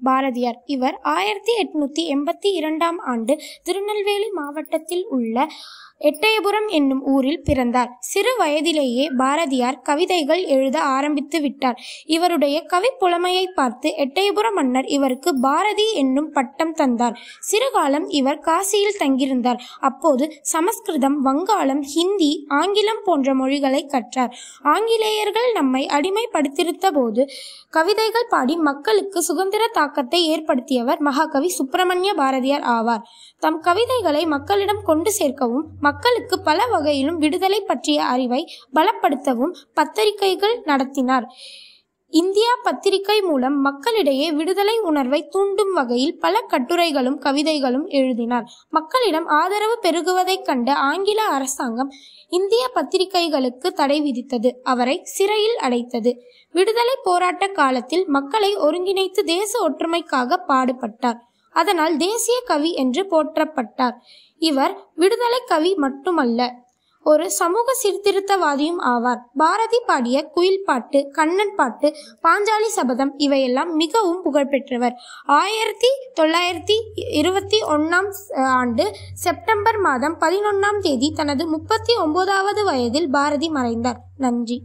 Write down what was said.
பாரதியார். இவர் 1882ஆம் ஆண்டு திருநெல்வேலி மாவட்டத்தில் உள்ள எட்டயபுரம் என்னும் ஊரில் பிறந்தார். சிறு வயதிலேயே பாரதியார் கவிதைகள் எழுத ஆரம்பித்து விட்டார். இவருடைய கவி புலமையை பார்த்து எட்டயபுர மன்னர் இவருக்கு பாரதி என்னும் பட்டம் தந்தார். சிறுகாலம் இவர் காசியில் தங்கியிருந்தார். அப்போது சமஸ்கிருதம், வங்காளம், ஹிந்தி, ஆங்கிலம் போன்ற மொழிகளை கற்றார். ஆங்கிலேயர்கள் நம்மை அடிமைப்படுத்தியிருந்த போது கவிதைகள் பாடி மக்களுக்கு சுதந்திர தாக்கத்தை ஏற்படுத்தியவர் மகாகவி சுப்பிரமணிய பாரதியார் ஆவார். தம் கவிதைகளை மக்களிடம் கொண்டு சேர்க்கவும் மக்களுக்கு பல வகையிலும் விடுதலை பற்றிய அறிவை பலப்படுத்தவும் பத்திரிகைகள் நடத்தினார். இந்தியா பத்திரிகை மூலம் மக்களிடையே விடுதலை உணர்வை தூண்டும் வகையில் பல கட்டுரைகளும் கவிதைகளும் எழுதினார். மக்களிடம் ஆதரவு பெருகுவதைக் கண்ட ஆங்கில அரசாங்கம் இந்திய பத்திரிகைகளுக்கு தடை விதித்தது. அவரை சிறையில் அடைத்தது. விடுதலை போராட்ட காலத்தில் மக்களை ஒருங்கிணைத்து தேச ஒற்றுமைக்காக பாடுபட்டார். அதனால் தேசிய கவி என்று போற்றப்பட்டார். இவர் விடுதலை கவி மட்டுமல்ல, ஒரு சமூக சீர்திருத்தவாதியும் ஆவார். பாரதி பாடிய குயில் பாட்டு, கண்ணன் பாட்டு, பாஞ்சாலி சபதம் இவையெல்லாம் மிகவும் புகழ்பெற்றவர். 1921ஆம் ஆண்டு செப்டம்பர் மாதம் 11ஆம் தேதி தனது 39வது வயதில் பாரதி மறைந்தார். நன்றி.